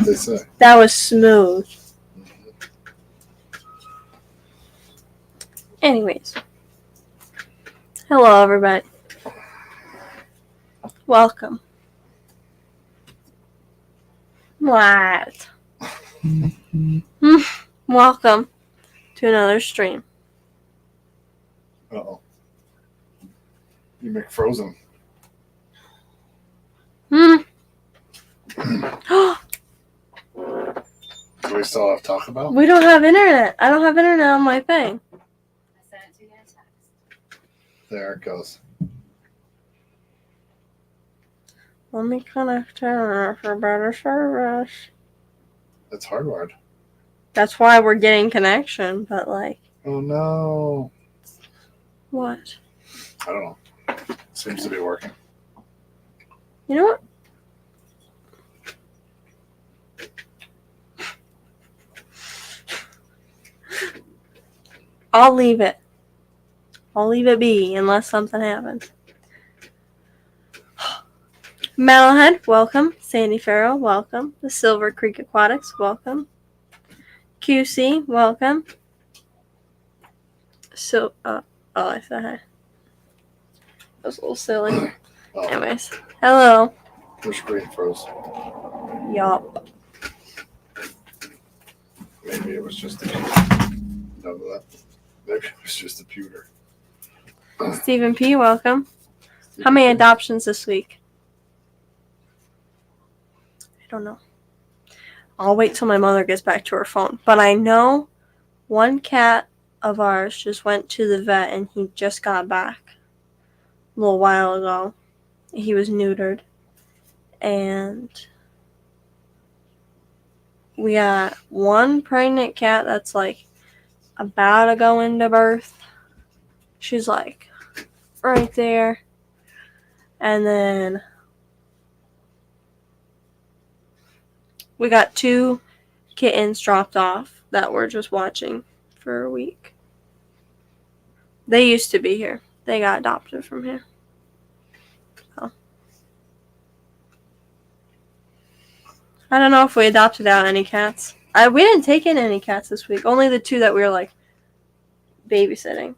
they say. That was smooth. Anyways. Hello, everybody. Welcome. What? Welcome to another stream. Uh-oh. You make frozen. Do Do we still have Taco Bell? We don't have internet. I don't have internet on my thing. I sent it to you in a text. There it goes. Let me connect internet for better service. It's hardwired. That's why we're getting connection, but like... Oh no. What? I don't know. Seems to be working. You know what? I'll leave it. I'll leave it be unless something happens. Metalhead, welcome. Sandy Farrow, welcome. The Silver Creek Aquatics, welcome. QC, welcome. So, I said hi. That was a little silly. Oh, Anyways, hello. your screen froze. Yup. Maybe it was just a none of that. Maybe it was just a pewter. Stephen P, welcome. How many adoptions this week? I don't know. I'll wait till my mother gets back to her phone. But I know one cat of ours just went to the vet and he just got back a little while ago. He was neutered. And we got one pregnant cat that's like about to go into birth. She's like right there. And then we got 2 kittens dropped off that we're just watching for a week. They used to be here. They got adopted from here. So. I don't know if we adopted out any cats. We didn't take in any cats this week. Only the 2 that we were like babysitting.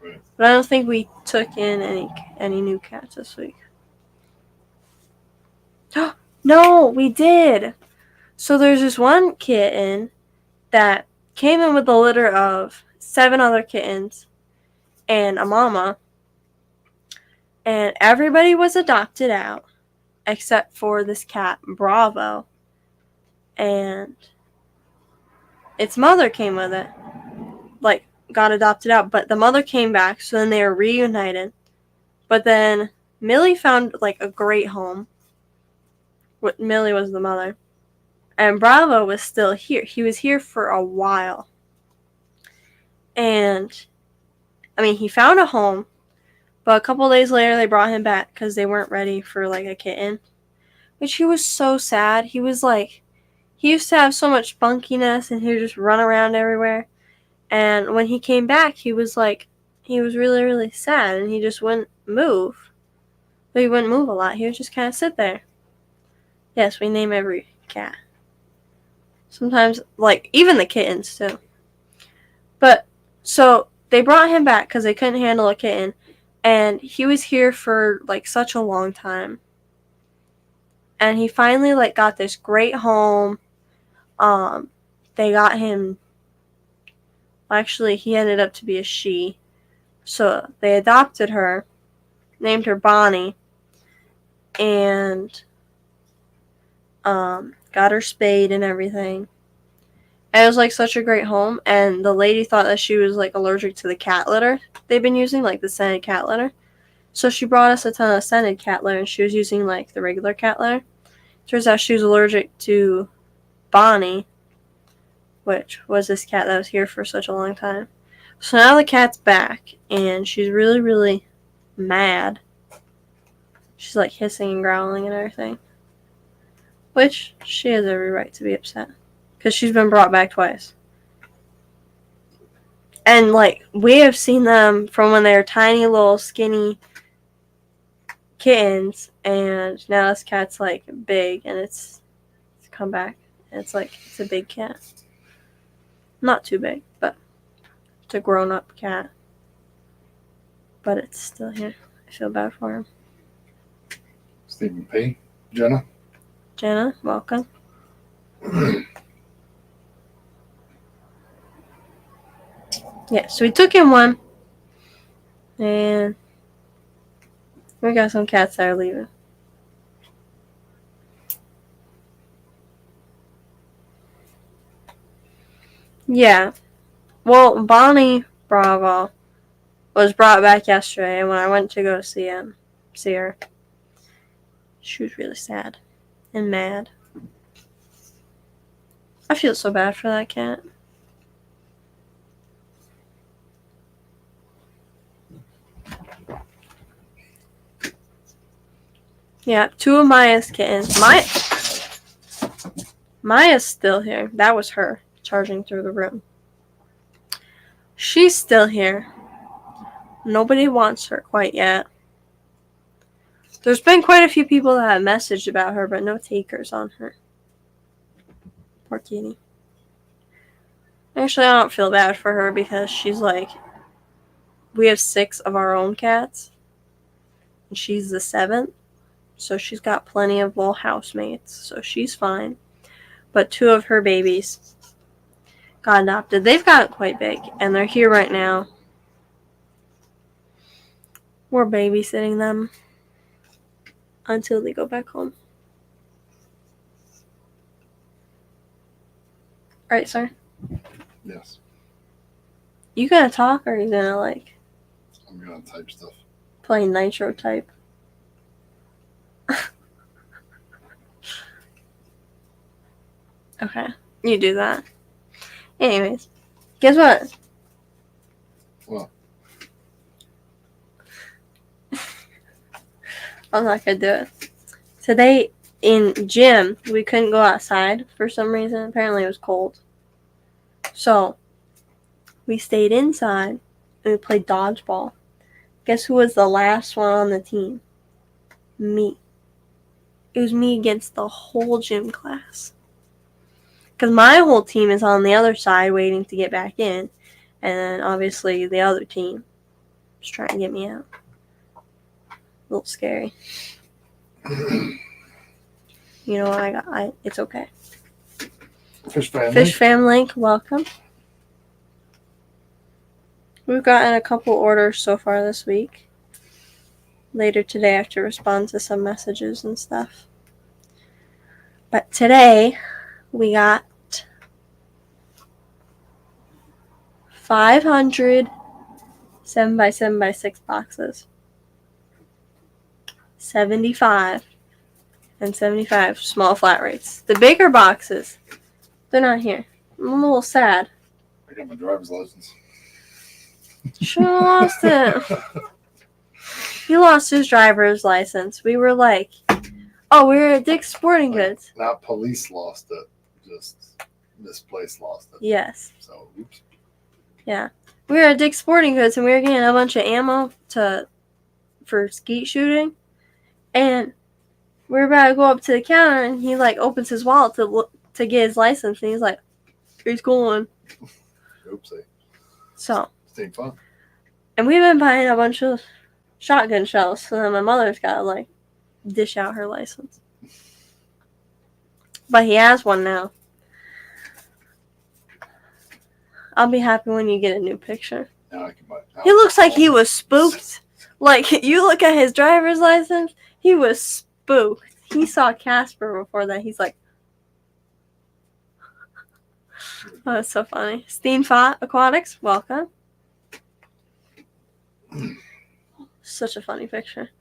Right. But I don't think we took in any new cats this week. No, we did. So there's this one kitten that came in with a litter of 7 other kittens and a mama. And everybody was adopted out except for this cat, Bravo. And its mother came with it. Like, got adopted out. But the mother came back, so then they were reunited. But then Millie found, like, a great home. Millie was the mother. And Bravo was still here. He was here for a while. And, I mean, he found a home. But a couple days later, they brought him back because they weren't ready for, like, a kitten. Which he was so sad. He was, like, he used to have so much spunkiness and he would just run around everywhere. And when he came back, he was, like, he was really, really sad. And he just wouldn't move. But he wouldn't move a lot. He would just kind of sit there. Yes, we name every cat. Sometimes, like, even the kittens, too. But, so, they brought him back because they couldn't handle a kitten. And he was here for, like, such a long time. And he finally, like, got this great home. They got him... Actually, he ended up to be a she. So, they adopted her. Named her Bonnie. And... got her spayed and everything. And it was like such a great home, and the lady thought that she was like allergic to the cat litter they've been using, like the scented cat litter. So she brought us a ton of scented cat litter, and she was using like the regular cat litter. Turns out she was allergic to Bonnie, which was this cat that was here for such a long time. So now the cat's back, and she's really, really mad. She's like hissing and growling and everything. Which, she has every right to be upset. Because she's been brought back twice. And, like, we have seen them from when they were tiny, little, skinny kittens. And now this cat's, like, big. And it's come back. And it's a big cat. Not too big, but it's a grown-up cat. But it's still here. I feel bad for him. Stephen P. Jenna. Jenna, welcome. Yeah, so we took in one. And we got some cats that are leaving. Yeah. Well, Bonnie Bravo was brought back yesterday, and when I went to go see her, she was really sad and mad. I feel so bad for that cat. Yeah, 2 of Maya's kittens. Maya's still here. That was her charging through the room. She's still here. Nobody wants her quite yet. There's been quite a few people that have messaged about her, but no takers on her. Poor kitty. Actually, I don't feel bad for her because she's like, we have 6 of our own cats, and she's the 7th, so she's got plenty of little housemates, so she's fine. But 2 of her babies got adopted. They've gotten quite big, and they're here right now. We're babysitting them until they go back home. Right, sir? Yes. You gonna talk, or are you gonna, I'm gonna type stuff. play Nitro type? Okay, you do that. Anyways, guess what? What? I'm not gonna do it. Today in gym, we couldn't go outside for some reason. Apparently it was cold. So, we stayed inside and we played dodgeball. Guess who was the last one on the team? Me. It was me against the whole gym class. Because my whole team is on the other side waiting to get back in. And then obviously the other team is trying to get me out. A little scary. You know what? It's okay. Fish family. Fish Fam Link, welcome. We've gotten a couple orders so far this week. Later today I have to respond to some messages and stuff. But today we got 500 7x7x6 boxes. 75 and 75 small flat rates. The bigger boxes, they're not here. I'm a little sad. I got my driver's license. Should have lost it. He lost his driver's license. We were like, oh, we were at Dick's Sporting Goods. Not police lost it, just this place lost it. Yes. So, oops. Yeah. We were at Dick's Sporting Goods and we were getting a bunch of ammo for skeet shooting. And we were about to go up to the counter and he opens his wallet to get his license and he's like, he's going. Oopsie. So. Staying fun. And we've been buying a bunch of shotgun shells, so then my mother's got to dish out her license. But he has one now. I'll be happy when you get a new picture. Now I can buy. He looks like he was spooked. You look at his driver's license, he was spooked. He saw Casper before that. He's like, oh, that's so funny. Steen Fott Aquatics, welcome. Such a funny picture.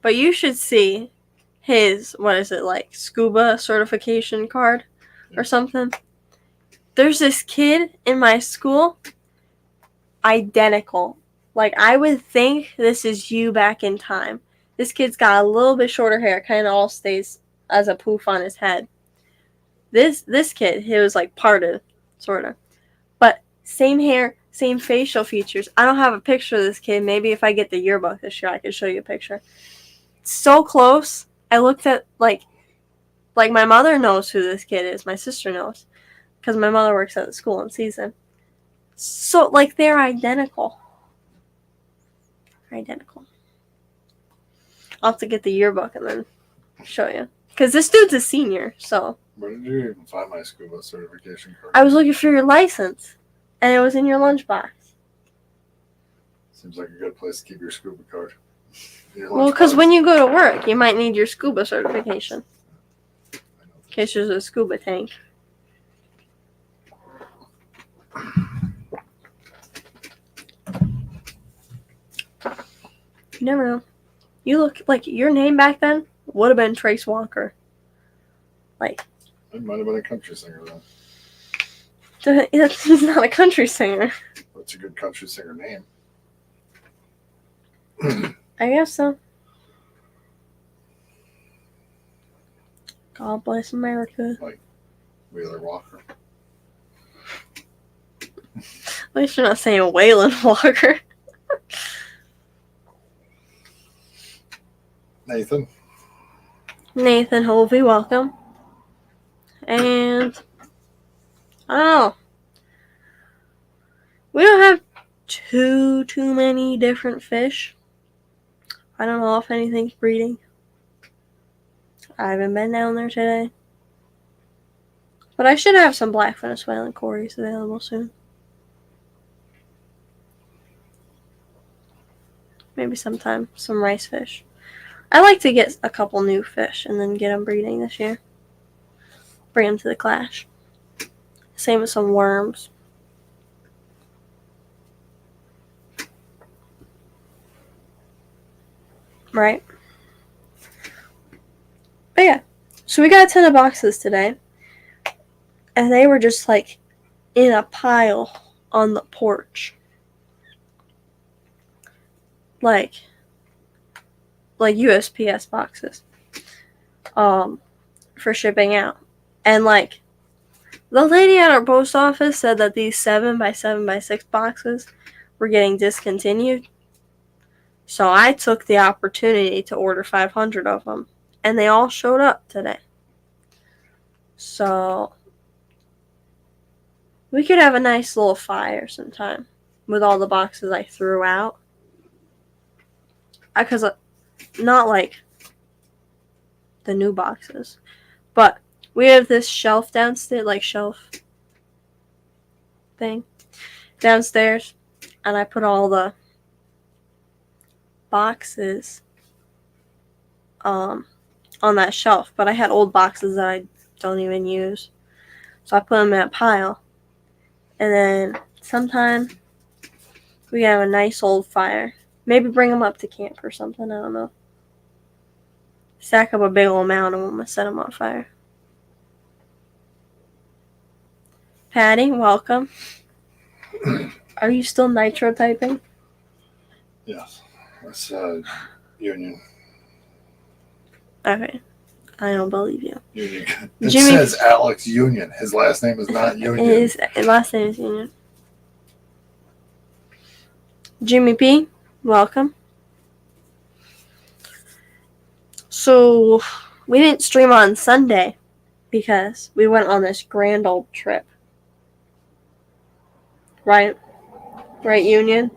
But you should see his, scuba certification card or something. There's this kid in my school, identical. I would think this is you back in time. This kid's got a little bit shorter hair, kind of all stays as a poof on his head. This kid, he was parted, sort of. But same hair, same facial features. I don't have a picture of this kid. Maybe if I get the yearbook this year, I can show you a picture. So close. I looked at, Like, my mother knows who this kid is. My sister knows. Because my mother works at the school and sees him. So, like, they're identical. Identical. I'll have to get the yearbook and then show you. Because this dude's a senior, so. Where did you even find my scuba certification card? I was looking for your license. And it was in your lunchbox. Seems like a good place to keep your scuba card. Well, because when you go to work, you might need your scuba certification. In case there's a scuba tank. You never know. You look like your name back then would have been Trace Walker. Like, It might have been a country singer then. he's not a country singer. That's a good country singer name. I guess so. God bless America. Wheeler Walker. At least you're not saying Waylon Walker. Nathan. Nathan Hovey, welcome. And I don't know. We don't have too many different fish. I don't know if anything's breeding. I haven't been down there today. But I should have some blackfin swale and cories available soon. Maybe sometime some rice fish. I like to get a couple new fish and then get them breeding this year. Bring them to the clash. Same with some worms. Right? But yeah. So we got a ton of boxes today. And they were just like in a pile on the porch. Like USPS boxes. For shipping out. And like the lady at our post office said that these 7x7x6 boxes were getting discontinued. So I took the opportunity to order 500 of them. And they all showed up today. So we could have a nice little fire sometime with all the boxes I threw out. Because not like the new boxes. But we have this shelf downstairs, like shelf thing downstairs. And I put all the boxes on that shelf. But I had old boxes that I don't even use. So I put them in a pile. And then sometime we have a nice old fire. Maybe bring them up to camp or something. I don't know. Stack up a big old mound and we'll set them on fire. Patty, welcome. Are you still nitro typing? Yes. That's Union. Okay. I don't believe you. Union. It Jimmy says Alex Union. His last name is not Union. His last name is Union. Jimmy P, welcome. So, we didn't stream on Sunday because we went on this grand old trip. Right? Right, Union?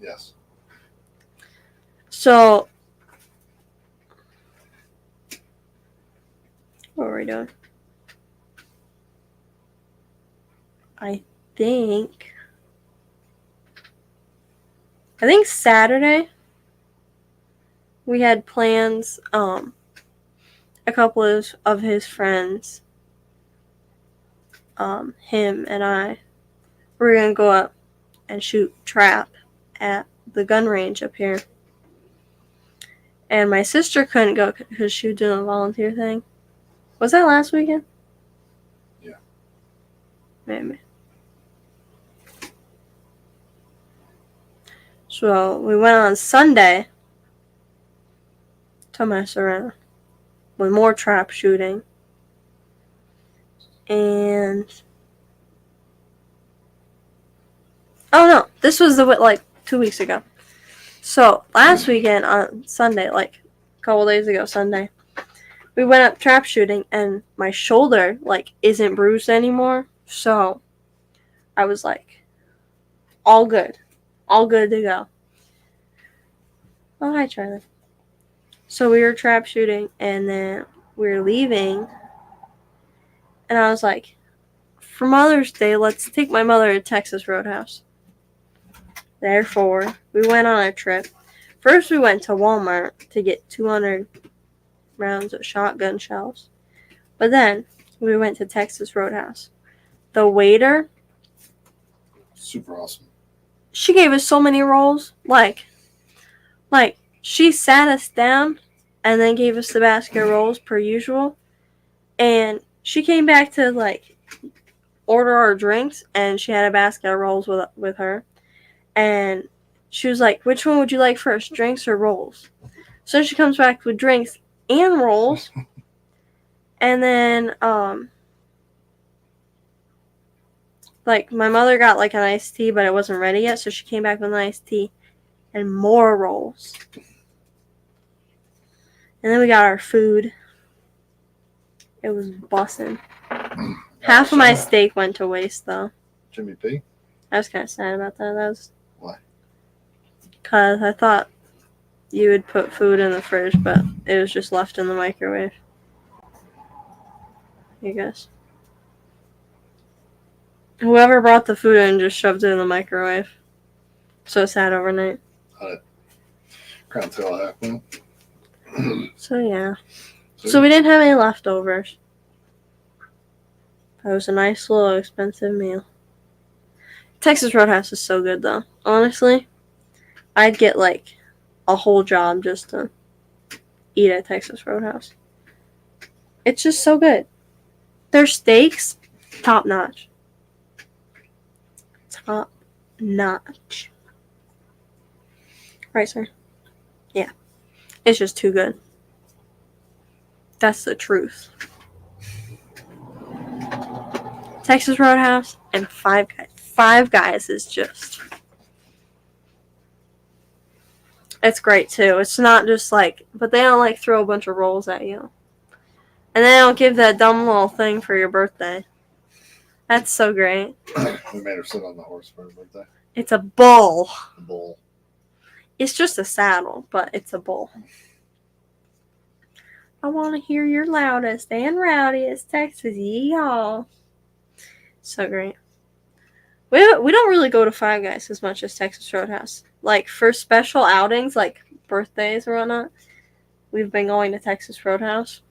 Yes. So, what were we doing? I think Saturday we had plans, a couple of his friends, him and I, were going to go up and shoot trap at the gun range up here. And my sister couldn't go because she was doing a volunteer thing. Was that last weekend? Yeah. Maybe. So we went on Sunday to mess around with more trap shooting. And oh no, this was like 2 weeks ago. So last weekend on Sunday, like a couple days ago Sunday, we went up trap shooting, and my shoulder, like, isn't bruised anymore. So I was like, all good. All good to go. Oh, hi, Charlie. So we were trap shooting, and then we were leaving. And I was like, for Mother's Day, let's take my mother to Texas Roadhouse. Therefore, we went on a trip. First, we went to Walmart to get 200 rounds of shotgun shells. But then, we went to Texas Roadhouse. The waiter, Super awesome. she gave us so many rolls. Like, she sat us down and then gave us the basket of rolls per usual. And she came back to, like, order our drinks, and she had a basket of rolls with her. And she was like, which one would you like first, drinks or rolls? So she comes back with drinks and rolls. And then, like, my mother got, like, an iced tea, but it wasn't ready yet, so she came back with an iced tea and more rolls. And then we got our food. It was bussin'. Half of my steak went to waste, though. Jimmy P. I was kind of sad about that. Why? Because I thought you would put food in the fridge, but it was just left in the microwave. I guess. Whoever brought the food in just shoved it in the microwave. So it sat overnight. Crown tail half one. So yeah. So we didn't have any leftovers. That was a nice little expensive meal. Texas Roadhouse is so good though. Honestly, I'd get like a whole job just to eat at Texas Roadhouse. It's just so good. Their steaks, top notch. Top notch. Right, sir? Yeah. It's just too good. That's the truth. Texas Roadhouse and Five Guys. Five Guys is just... It's great too. It's not just like... But they don't like throw a bunch of rolls at you. And they don't give that dumb little thing for your birthday. That's so great. We made her sit on the horse for her birthday. It's a bull. The bull. It's just a saddle, but it's a bull. I want to hear your loudest and rowdiest Texas yeehaw. So great. We don't really go to Five Guys as much as Texas Roadhouse. Like, for special outings, like birthdays or whatnot, we've been going to Texas Roadhouse.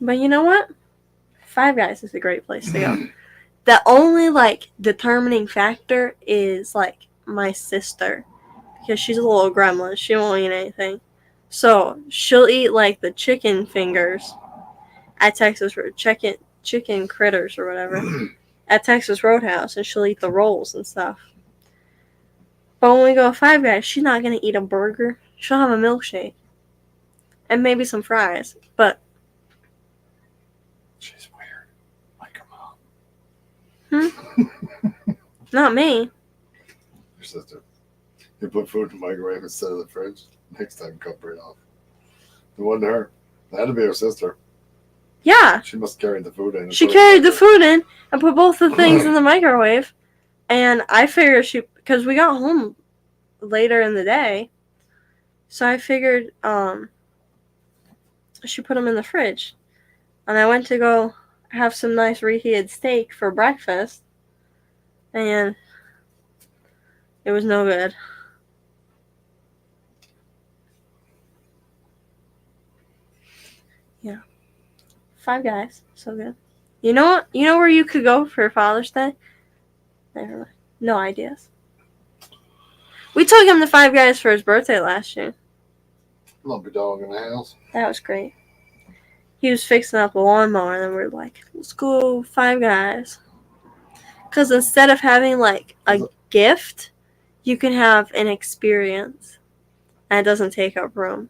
But you know what? Five Guys is a great place to go. The only, like, determining factor is, like, my sister. Because she's a little gremlin. She won't eat anything. So, she'll eat, like, the chicken fingers at Texas chicken critters or whatever at Texas Roadhouse, and she'll eat the rolls and stuff. But when we go to Five Guys, she's not going to eat a burger. She'll have a milkshake. And maybe some fries. But She's weird. Like her mom. not me. Your sister. You put food in the microwave instead of the fridge. Next time, cut right off. It wasn't her. It had to be her sister. Yeah. She must have carried the food in. She carried the food in and put both the things in the microwave. And I figured because we got home later in the day. So I figured she put them in the fridge. And I went to go have some nice reheated steak for breakfast. And it was no good. Yeah. Five Guys. So good. You know what? You know where you could go for Father's Day? Never mind. No ideas. We took him to Five Guys for his birthday last year. Lumpy dog in the house. That was great. He was fixing up a lawnmower, and then we were like, let's go Five Guys. Because instead of having, like, a gift, you can have an experience. And it doesn't take up room.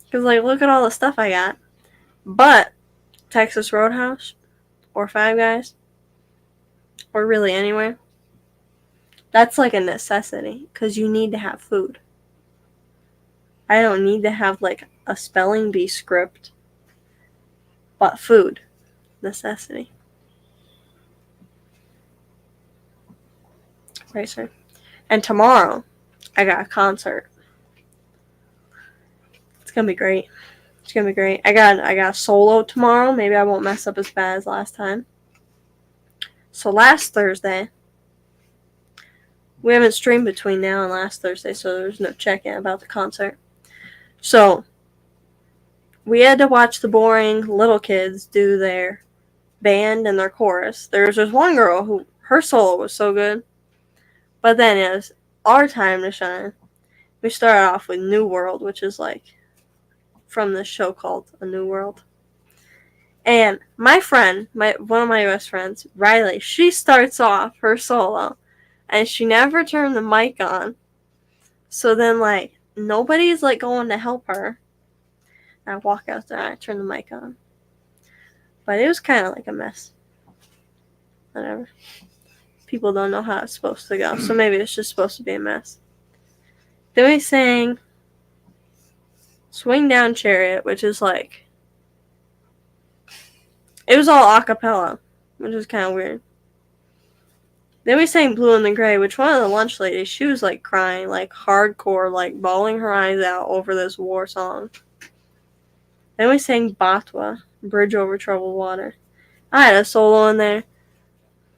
Because, like, look at all the stuff I got. But Texas Roadhouse or Five Guys or really anywhere, that's like a necessity because you need to have food. I don't need to have like a spelling bee script. But food, necessity. Right, sir. And tomorrow, I got a concert. It's gonna be great. It's gonna be great. I got a solo tomorrow. Maybe I won't mess up as bad as last time. So last Thursday, we haven't streamed between now and last Thursday, so there's no check-in about the concert. So we had to watch the boring little kids do their band and their chorus. There was this one girl who her solo was so good, but then it was our time to shine. We started off with New World, which is like from this show called A New World. And my friend, one of my best friends, Riley, she starts off her solo, and she never turned the mic on. So then, like, nobody's, like, going to help her. I walk out there, and I turn the mic on. But it was kind of like a mess. Whatever. People don't know how it's supposed to go, so maybe it's just supposed to be a mess. Then we sang Swing Down Chariot, which is, like, it was all a cappella, which is kind of weird. Then we sang Blue and the Gray, which one of the lunch ladies, she was like crying, like hardcore, like bawling her eyes out over this war song. Then we sang Batwa, Bridge Over Troubled Water. I had a solo in there.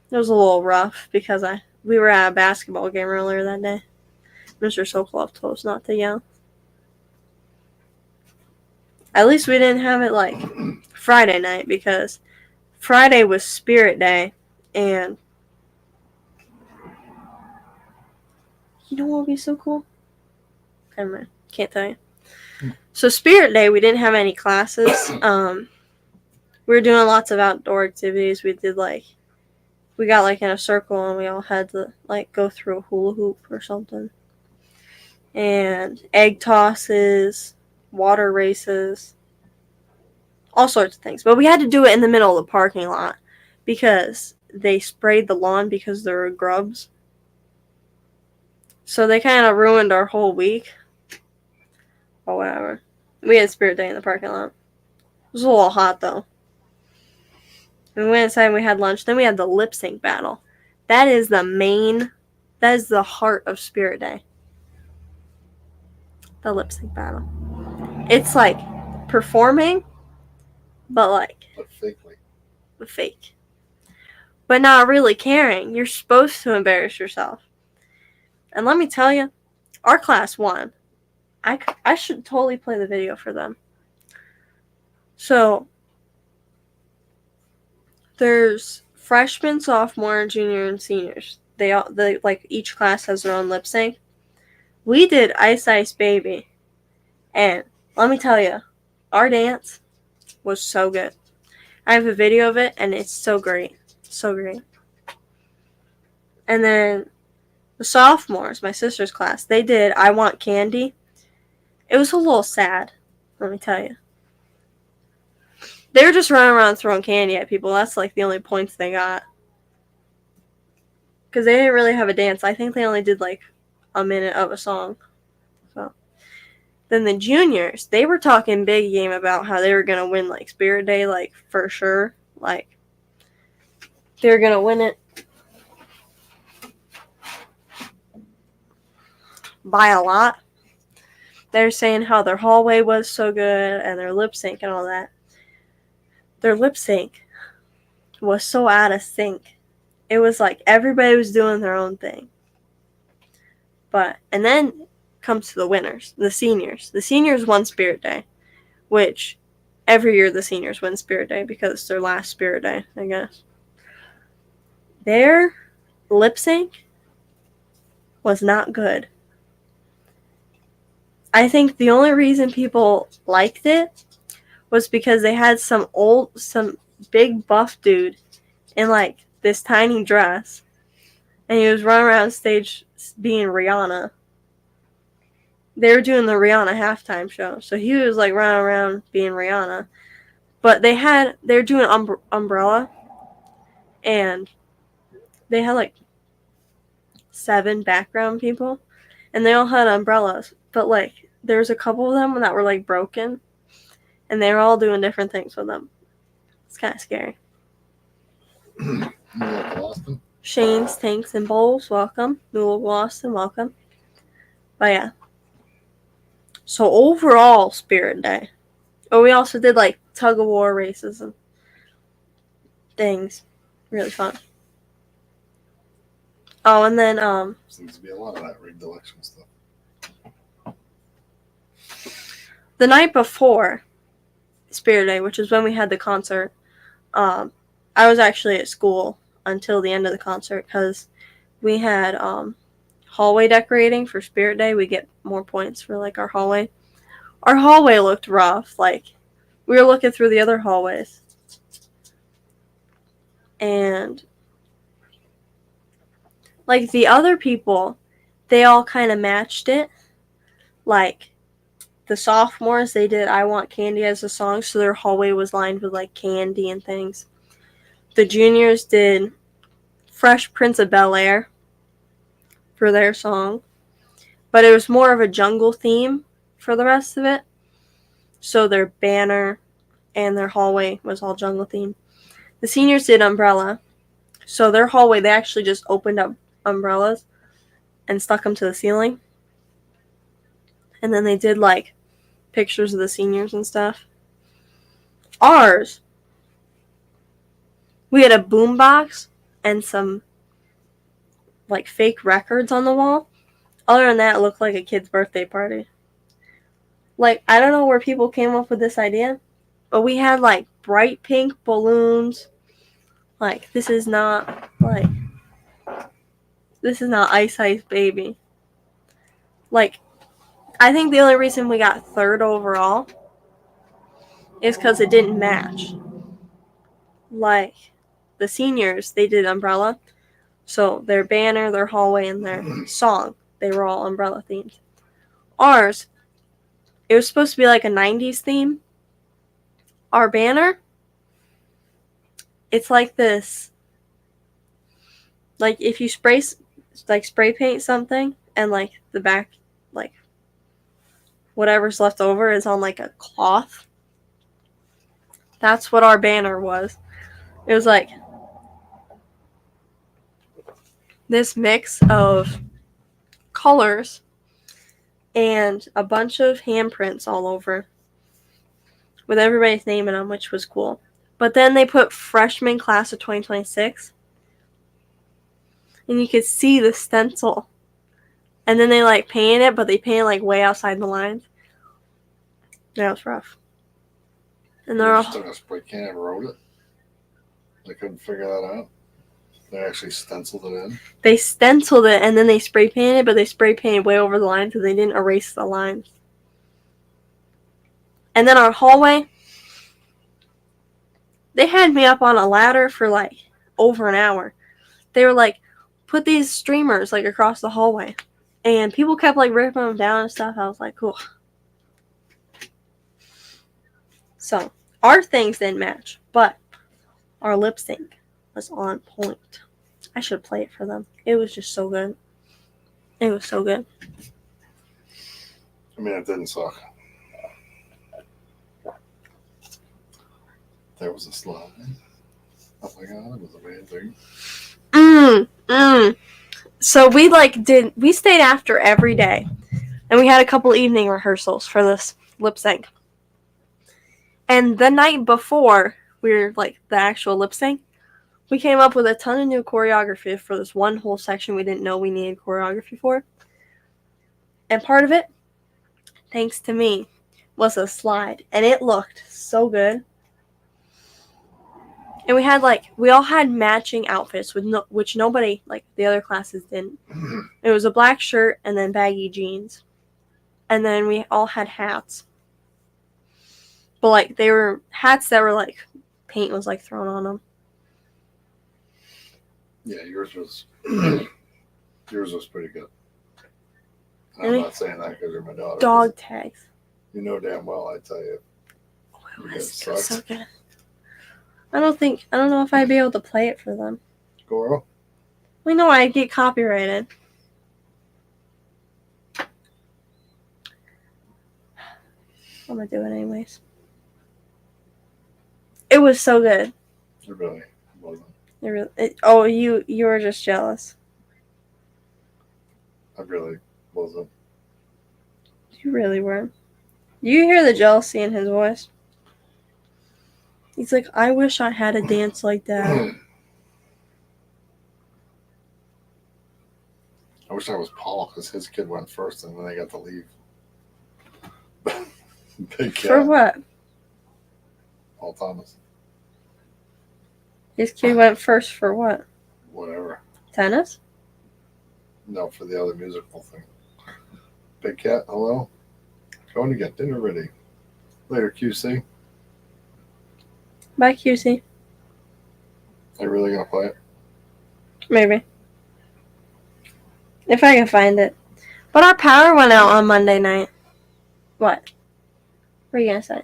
It was a little rough because we were at a basketball game earlier that day. Mr. Sokolov told us not to yell. At least we didn't have it like Friday night, because Friday was Spirit Day, and you know what would be so cool? Never mind. Can't tell you. So Spirit Day, we didn't have any classes. We were doing lots of outdoor activities. We got like in a circle, and we all had to like go through a hula hoop or something. And egg tosses, water races, all sorts of things. But we had to do it in the middle of the parking lot because they sprayed the lawn because there were grubs. So they kind of ruined our whole week. Or whatever. We had Spirit Day in the parking lot. It was a little hot, though. We went inside and we had lunch. Then we had the lip sync battle. That is the heart of Spirit Day. The lip sync battle. It's like performing, but like fake. But not really caring. You're supposed to embarrass yourself. And let me tell you, our class won. I should totally play the video for them. So, there's freshmen, sophomore, junior, and seniors. They like each class has their own lip sync. We did Ice Ice Baby, and let me tell you, our dance was so good. I have a video of it, and it's so great. So great. And then the sophomores, my sister's class, they did I Want Candy. It was a little sad, let me tell you. They were just running around throwing candy at people. That's like the only points they got. Because they didn't really have a dance. I think they only did like a minute of a song. So then the juniors, they were talking big game about how they were going to win like Spirit Day, like for sure. Like they were going to win it by a lot. They're saying how their hallway was so good and their lip sync and all that. Their lip sync was so out of sync. It was like everybody was doing their own thing. And then comes to the winners, the seniors. The seniors won Spirit Day, which every year the seniors win Spirit Day because it's their last Spirit Day, I guess. Their lip sync was not good. I think the only reason people liked it was because they had some big buff dude in like this tiny dress, and he was running around stage being Rihanna. They were doing the Rihanna halftime show, so he was like running around being Rihanna. But they were doing Umbrella, and they had like 7 background people, and they all had umbrellas. But like there's a couple of them that were like broken, and they were all doing different things with them. It's kind of scary. You like Austin? Shane's Tanks and Bowls, welcome. Newell Boston, welcome. But yeah. So overall, Spirit Day. Oh, we also did like tug of war races and things. Really fun. Oh, and then Seems to be a lot of that rigged election stuff. the night before Spirit Day, which is when we had the concert, I was actually at school until the end of the concert because we had hallway decorating for Spirit Day. We get more points for like our hallway. Our hallway looked rough. Like we were looking through the other hallways, and like the other people, they all kind of matched it. Like the sophomores, they did I Want Candy as a song, so their hallway was lined with like candy and things. The juniors did Fresh Prince of Bel-Air for their song, but it was more of a jungle theme for the rest of it. So their banner and their hallway was all jungle themed. The seniors did Umbrella, so their hallway, they actually just opened up umbrellas and stuck them to the ceiling. And then they did like pictures of the seniors and stuff. Ours, we had a boombox and some like fake records on the wall. Other than that, it looked like a kid's birthday party. Like, I don't know where people came up with this idea, but we had like bright pink balloons. Like, this is not Ice Ice Baby. Like, I think the only reason we got third overall is because it didn't match. Like, the seniors, they did Umbrella. So their banner, their hallway, and their song, they were all Umbrella themed. Ours, it was supposed to be like a 90s theme. Our banner, it's like this. Like if you spray paint something and like the back, like whatever's left over is on like a cloth. That's what our banner was. It was like this mix of colors and a bunch of handprints all over with everybody's name in them, which was cool. But then they put freshman class of 2026, and you could see the stencil. And then they like painted it, but they painted like way outside the lines. That was rough. And they're They all just took a spray can and wrote it. They couldn't figure that out. They actually stenciled it in. they stenciled it and then they spray painted it, but they spray painted way over the lines because they didn't erase the lines. And then our hallway, they had me up on a ladder for like over an hour. They were like, put these streamers like across the hallway. And people kept like ripping them down and stuff. I was like, cool. So, our things didn't match, but our lip sync was on point. I should play it for them. It was just so good. It was so good. I mean, it didn't suck. There was a slide. Oh my god, it was amazing. So we stayed after every day. And we had a couple evening rehearsals for this lip sync. And the night before we were like the actual lip sync, we came up with a ton of new choreography for this one whole section we didn't know we needed choreography for. And part of it, thanks to me, was a slide. And it looked so good. And we all had matching outfits which nobody, like the other classes didn't. It was a black shirt and then baggy jeans. And then we all had hats. But like they were hats that were like paint was like thrown on them. Yeah, yours was pretty good. And Really? I'm not saying that because you're my daughter. Dog tags. You know damn well I tell you. It It was sucks. so good. I don't know if I'd be able to play it for them. Goro? We know I'd get copyrighted. I'm gonna do it anyways. It was so good. It really wasn't. You were just jealous. I really wasn't. You really were. You hear the jealousy in his voice. He's like, I wish I had a dance like that. I wish I was Paul because his kid went first and then they got to leave. Big For cat, what? Paul Thomas. His kid went first for what? Whatever. Tennis? No, for the other musical thing. Big cat, hello? Going to get dinner ready. Later, QC. Bye, QC. Are you really going to play it? Maybe. If I can find it. But our power went out on Monday night. What? What are you going to say?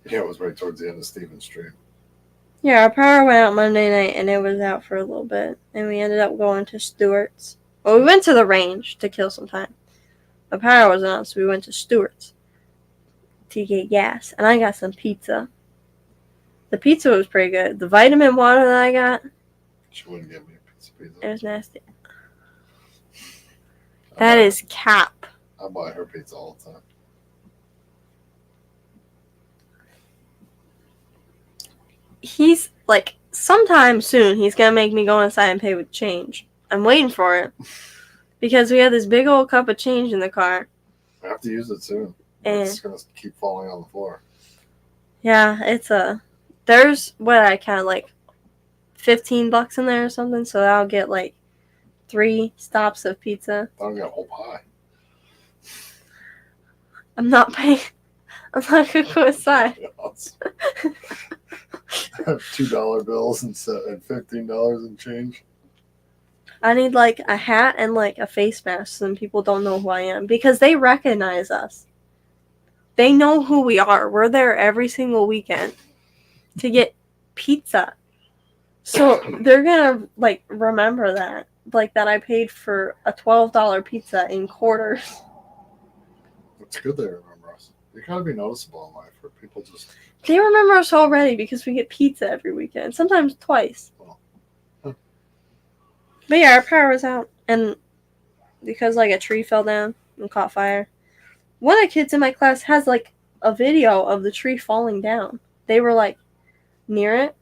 Yeah, it was right towards the end of Stephen's stream. Yeah, our power went out Monday night and it was out for a little bit. And we ended up going to Stewart's. Well, we went to the range to kill some time. The power wasn't on, so we went to Stewart's to get gas. And I got some pizza. The pizza was pretty good. The vitamin water that I got, She wouldn't give me a pizza. it was nasty. That is cap. I buy her pizza all the time. He's like, sometime soon, he's going to make me go inside and pay with change. I'm waiting for it. Because we had this big old cup of change in the car. I have to use it soon. And It's going to keep falling on the floor. yeah, there's what I count like $15 in there or something, so I'll get like 3 stops of pizza. I don't get a whole pie. I'm not paying. I'm not gonna go inside. I have $2 bills and $15 in change. I need like a hat and like a face mask so then people don't know who I am because they recognize us. They know who we are. We're there every single weekend to get pizza. So they're gonna like remember that. Like that I paid for a $12 pizza in quarters. It's good they remember us. You gotta be noticeable in life where people just. They remember us already because we get pizza every weekend. Sometimes twice. Huh. But yeah, our power was out. And because like a tree fell down and caught fire. One of the kids in my class has like a video of the tree falling down. They were like near it.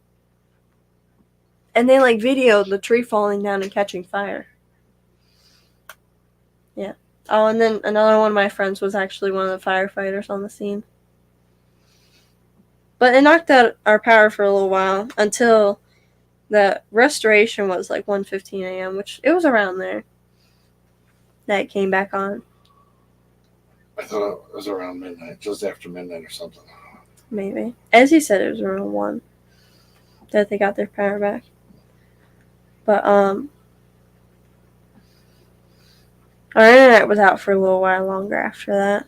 And they like videoed the tree falling down and catching fire. Yeah. Oh, and then another one of my friends was actually one of the firefighters on the scene. But it knocked out our power for a little while until the restoration was like 1:15 a.m., which it was around there that it came back on. I thought it was around midnight, just after midnight or something. Maybe. As he said, it was around 1 that they got their power back. But, our internet was out for a little while longer after that.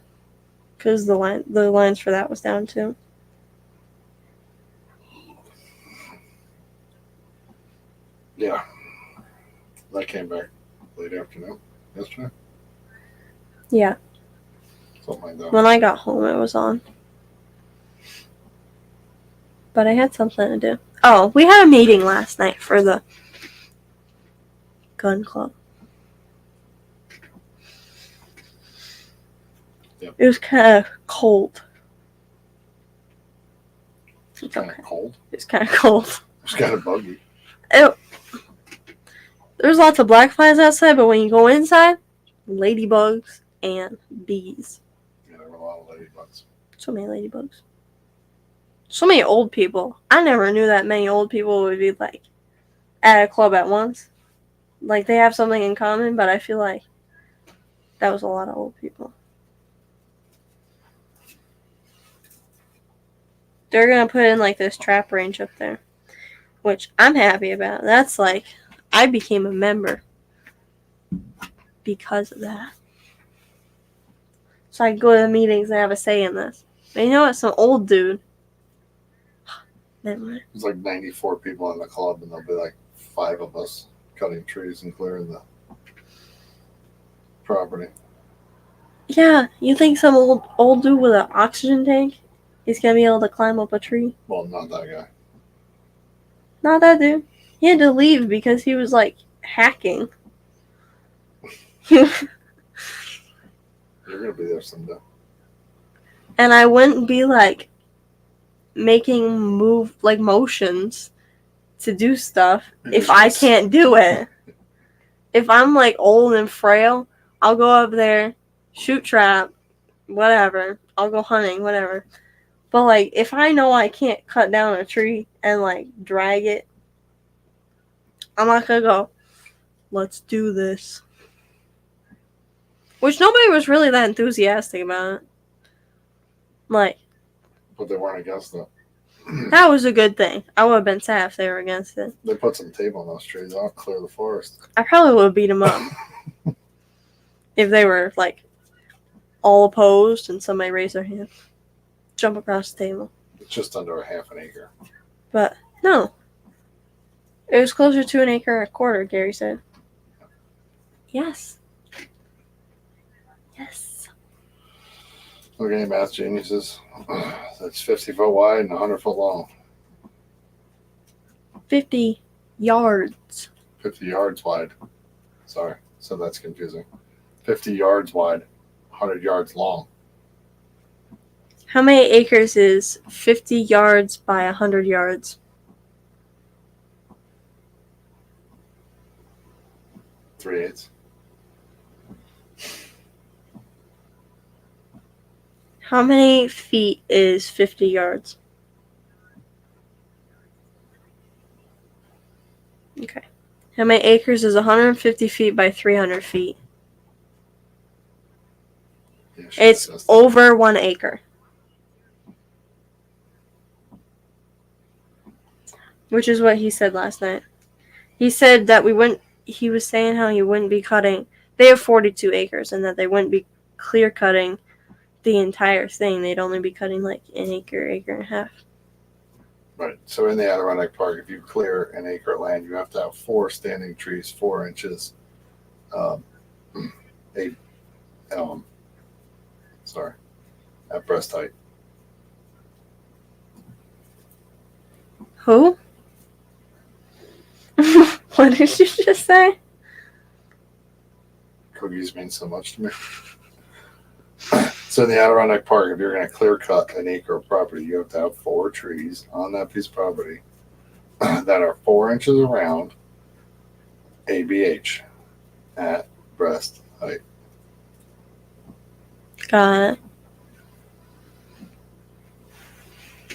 Because the lines for that was down too. Yeah. That came back late afternoon yesterday. Yeah. Something like that. When I got home, it was on. But I had something to do. Oh, we had a meeting last night for the gun club. Yep. It was kind of cold. It's kind of cold. It's kind of cold. It's kind of buggy. There's lots of black flies outside, but when you go inside, ladybugs and bees. Yeah, there were a lot of ladybugs. So many ladybugs. So many old people. I never knew that many old people would be like at a club at once. Like they have something in common, but I feel like that was a lot of old people. They're gonna put in like this trap range up there, which I'm happy about. That's like I became a member because of that. So I can go to the meetings and have a say in this. But you know what? Some old dude. Never mind. There's like 94 people in the club, and there'll be like 5 of us cutting trees and clearing the property. Yeah, you think some old dude with an oxygen tank is gonna be able to climb up a tree? Well, not that guy. Not that dude. He had to leave because he was like hacking. You're gonna be there someday. And I wouldn't be like making motions to do stuff if I can't do it. If I'm like old and frail, I'll go up there, shoot trap, whatever. I'll go hunting, whatever. But like if I know I can't cut down a tree and like drag it, I'm not gonna go, let's do this. Which nobody was really that enthusiastic about it. Like, But they weren't against it. that was a good thing. I would have been sad if they were against it. They put some tape on those trees. I'll clear the forest. I probably would have beat them up if they were like all opposed and somebody raised their hand. Jump across the table. It's just under a half an acre. But no. It was closer to an acre and a quarter, Gary said. Yes. Yes. Okay, math geniuses. That's 50 foot wide and 100 foot long. 50 yards. 50 yards wide. Sorry, so that's confusing. 50 yards wide, 100 yards long. How many acres is 50 yards by 100 yards? 3/8. How many feet is 50 yards? Okay. How many acres is 150 feet by 300 feet? Yeah, It's over 1 acre. Which is what he said last night. He said that he was saying how he wouldn't be cutting. They have 42 acres and that they wouldn't be clear cutting the entire thing. They'd only be cutting like an acre, acre and a half. Right. So in the Adirondack Park, if you clear an acre of land, you have to have 4 standing trees, 4 inches, at breast height. Who? What did you just say? Cookies mean so much to me. So in the Adirondack Park, if you're going to clear cut an acre of property, you have to have 4 trees on that piece of property that are 4 inches around, ABH, at breast height. Got it.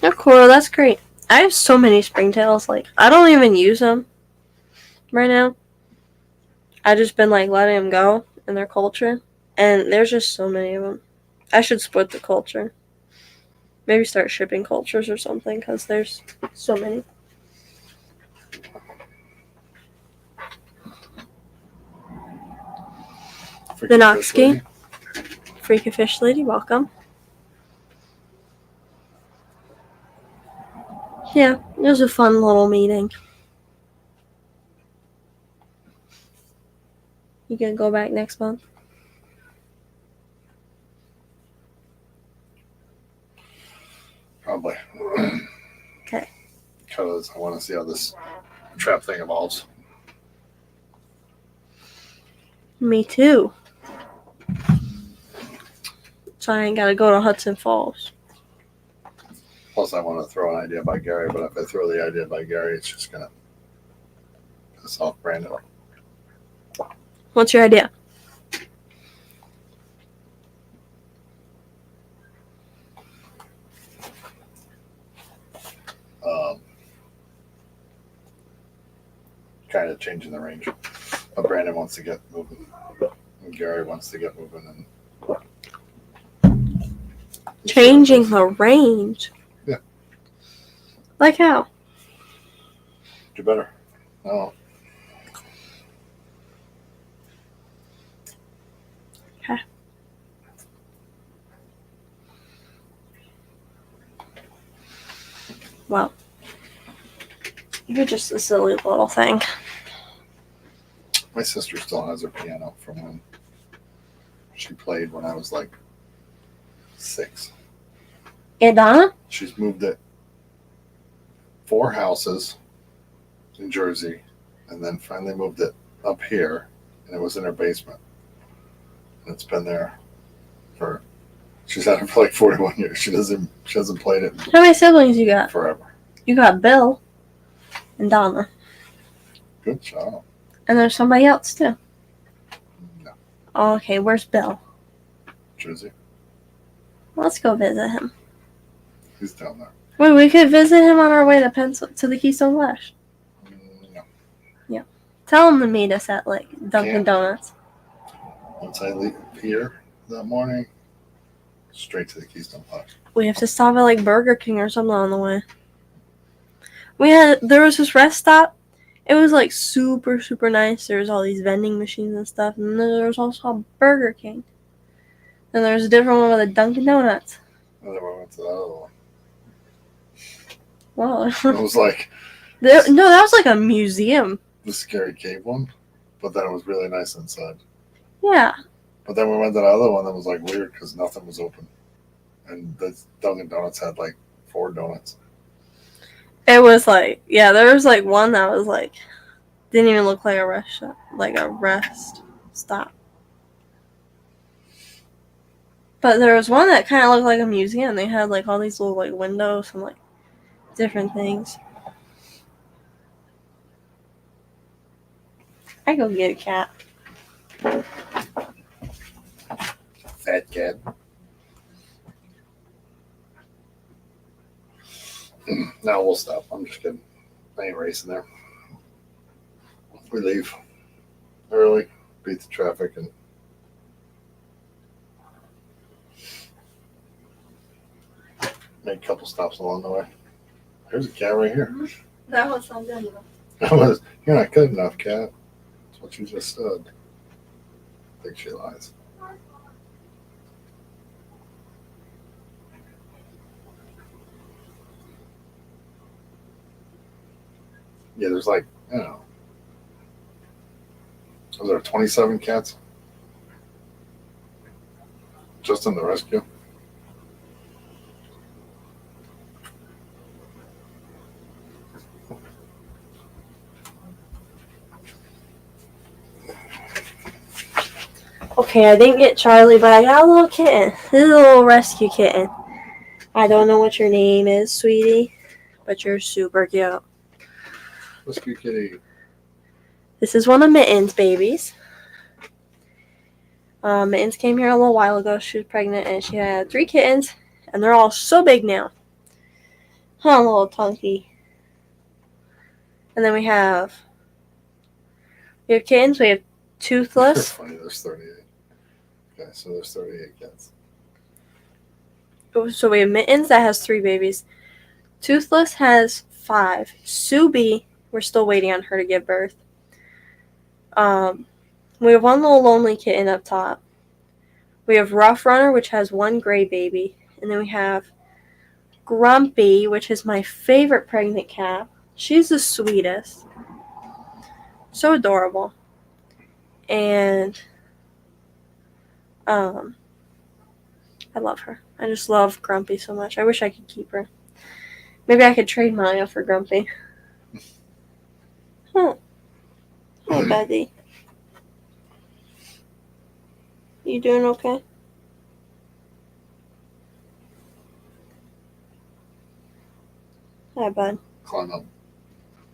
Oh, cool. That's great. I have so many springtails. Like, I don't even use them right now. I just been like letting them go in their culture, and there's just so many of them. I should split the culture. Maybe start shipping cultures or something because there's so many. The Noxkey. Freaky Fish Lady, welcome. Yeah, it was a fun little meeting. You gonna go back next month? Probably. Okay. Because I want to see how this trap thing evolves. Me too. So I ain't gotta go to Hudson Falls. Plus, I want to throw an idea by Gary, but if I throw the idea by Gary, it's just going to piss off Brandon. What's your idea? Kind of changing the range. But Brandon wants to get moving, and Gary wants to get moving, and Changing the range? Yeah. Like how? Do better. No. Okay. Well, you're just a silly little thing. My sister still has her piano from when She played when I was like 6. Aunt Donna? She's moved it 4 houses in Jersey, and then finally moved it up here, and it was in her basement. And it's been there for. She's had it for like 41 years. She hasn't played it How many siblings you got? forever. You got Bill and Donna. Good job. And there's somebody else too. No, Oh, okay, where's Bill? Jersey. Let's go visit him. He's down there. Wait, we could visit him on our way to the Keystone Flash. No. Tell him to meet us at like Dunkin' Can't. Donuts. Once I leave here that morning, straight to the Keystone Flash. We have to stop at like Burger King or something on the way. There was this rest stop. It was like super, super nice. There was all these vending machines and stuff. And then there was also a Burger King. And there was a different one with a Dunkin' Donuts. And then we went to the other one. Wow. It was like No, that was like a museum. the Scary Cave one, but then it was really nice inside. Yeah. But then we went to the other one that was like weird because nothing was open. And the Dunkin' Donuts had like 4 donuts. It was like, yeah, there was like one that was like, didn't even look like a restaurant, like a rest stop. But there was one that kind of looked like a museum. They had like all these little like windows and like different things. I go get a cat. Fat cat. Now we'll stop. I'm just kidding. I ain't racing there. We leave early, beat the traffic, and make a couple stops along the way. There's a cat right here. That was so good. You're not good enough, cat. That's what you just said. I think she lies. Yeah, there's like, was there 27 cats? Just in the rescue? Okay, I didn't get Charlie, but I got a little kitten. This is a little rescue kitten. I don't know what your name is, sweetie, but you're super cute. Rescue kitty. This is one of Mitten's babies. Mittens came here a little while ago. She was pregnant, and she had 3 kittens, and they're all so big now. Huh, little Tunky. And then we have kittens. We have That's Toothless. funny, there's 38. Okay, so there's 38 cats. So we have Mittens that has 3 babies. Toothless has 5. Subi, we're still waiting on her to give birth. We have one little lonely kitten up top. We have Rough Runner, which has 1 gray baby. And then we have Grumpy, which is my favorite pregnant cat. She's the sweetest. So adorable. And I love her. I just love Grumpy so much. I wish I could keep her. Maybe I could trade Maya for Grumpy. Huh. Hi, buddy. You doing okay? Hi, bud. Climb up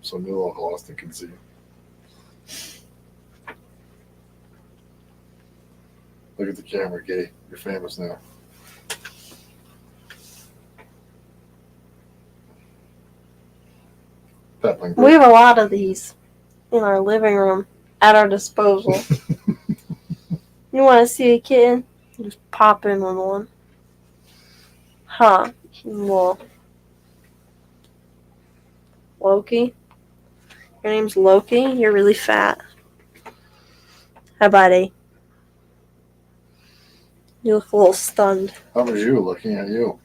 so new Uncle Austin can see you. Look at the camera, Gay. You're famous now. Peppling. We have a lot of these in our living room at our disposal. You want to see a kitten? Just pop in on one. Huh. Well, Loki? Your name's Loki? You're really fat. Hi, buddy. You look a little stunned. How was you looking at you?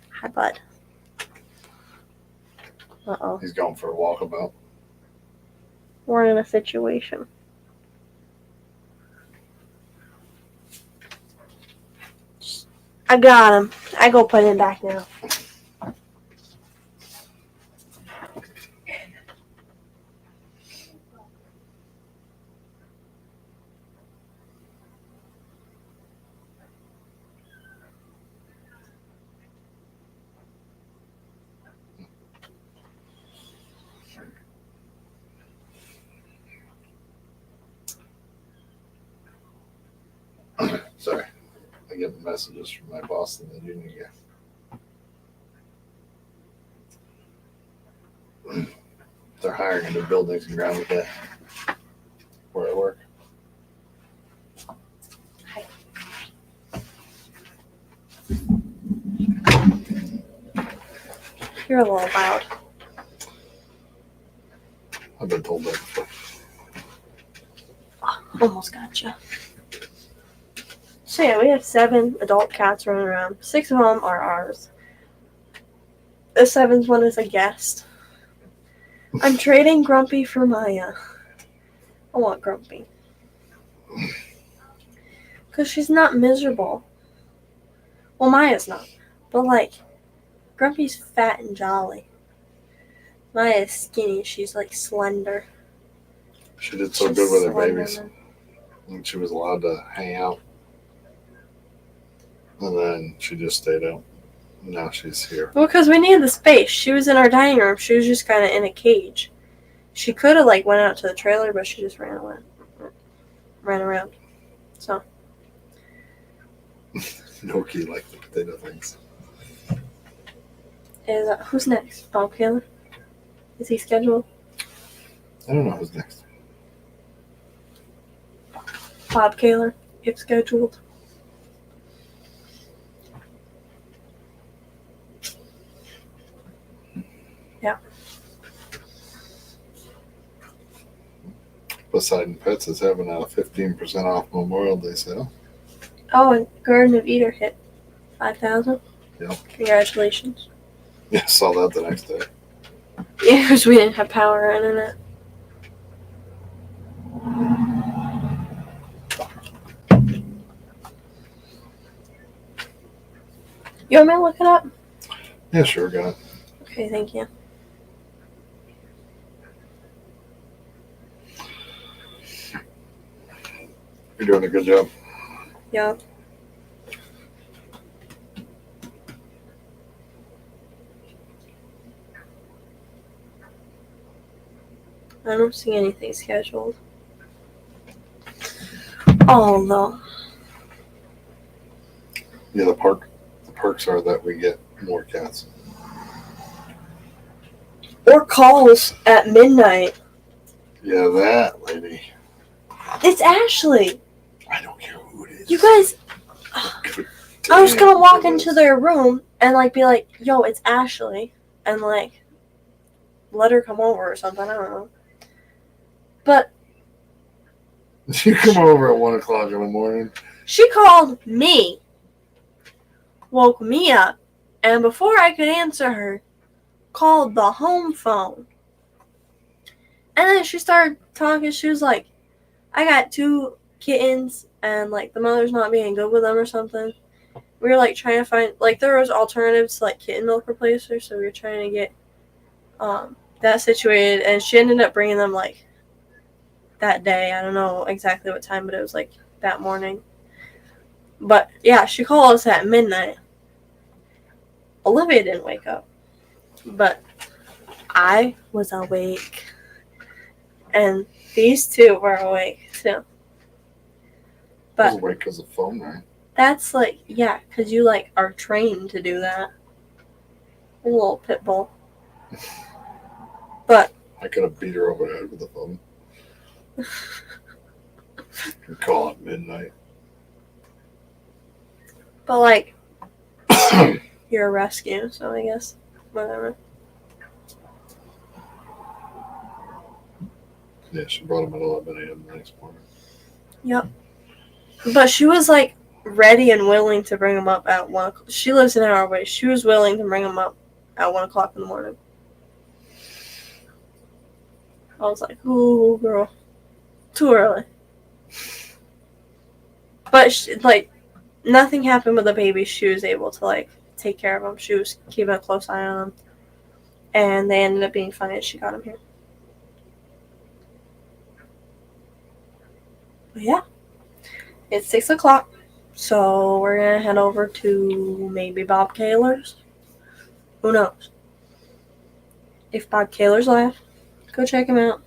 Hi, bud. Uh-oh. He's going for a walkabout. We're in a situation. I got him. I go put him back now. Sorry. I get messages from my boss in the union again. They're hiring into buildings and ground again. Where I work. You're a little loud. I've been told that before. Almost gotcha. So yeah, we have 7 adult cats running around. 6 of them are ours. The 7th one is a guest. I'm trading Grumpy for Maya. I want Grumpy. Because she's not miserable. Well, Maya's not. But, like, Grumpy's fat and jolly. Maya's skinny. She's, like, slender. She did so She's good with her slender, babies. man. And she was allowed to hang out. And then she just stayed out. Now she's here. Well, because we needed the space. She was in our dining room. She was just kind of in a cage. She could have, like, went out to the trailer, but she just ran away. Ran around. So. Noki like the potato things. Who's next? Bob Kaler? Is he scheduled? I don't know who's next. Bob Kaler, if scheduled. Yeah. Poseidon Pets is having a 15% off Memorial Day sale. Oh, and Garden of Eden hit 5,000. Yep. Congratulations. Yeah, saw that the next day. Yeah, because we didn't have power or internet. You want me to look it up? Yeah, sure, got it. Okay, thank you. You're doing a good job. Yeah. I don't see anything scheduled. Although, Yeah, the perks are that we get more cats. or calls at midnight. Yeah, that lady. It's Ashley. I don't care who it is. You guys, Good I was damn gonna walk who it into is. their room and like be like, "Yo, it's Ashley," and like let her come over or something. I don't know. But You come over at 1 o'clock in the morning. she called me, woke me up, and before I could answer her, called the home phone. And then she started talking. She was like, I got 2 kittens, and like the mother's not being good with them or something. We were like trying to find, like, there was alternatives to like kitten milk replacers, so we were trying to get that situated. And she ended up bringing them like that day. I don't know exactly what time, but it was like that morning. But yeah, she called us at midnight. Olivia didn't wake up, but I was awake, and these 2 were awake too. I was But awake because the phone rang. that's like, yeah, because you like are trained to do that. A little pit bull. But I could have beat her over the head with the phone. You call at midnight. but like you're a rescue, so I guess whatever. Yeah, she brought him at 11 a.m. the next morning. Yep. But she was like ready and willing to bring him up at 1 o'clock. She lives an hour away. She was willing to bring him up at 1 o'clock in the morning. I was like, ooh, girl. Too early. But she, like, nothing happened with the baby. She was able to like take care of him. She was keeping a close eye on him, and they ended up being fine. And she got him here. But yeah, it's 6 o'clock, so we're gonna head over to maybe Bob Kaler's. Who knows? If Bob Kaler's live, go check him out.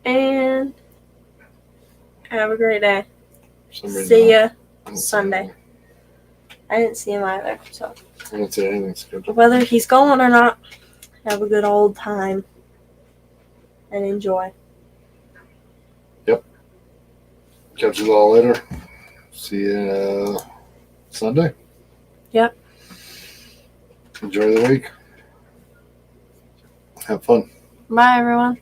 And have a great day. For some reason, See ya I don't see Sunday. anything. I didn't see him either, so I don't see anything scheduled. whether he's going or not, have a good old time and enjoy. Catch you all later. See you Sunday. Yep. Enjoy the week. Have fun. Bye, everyone.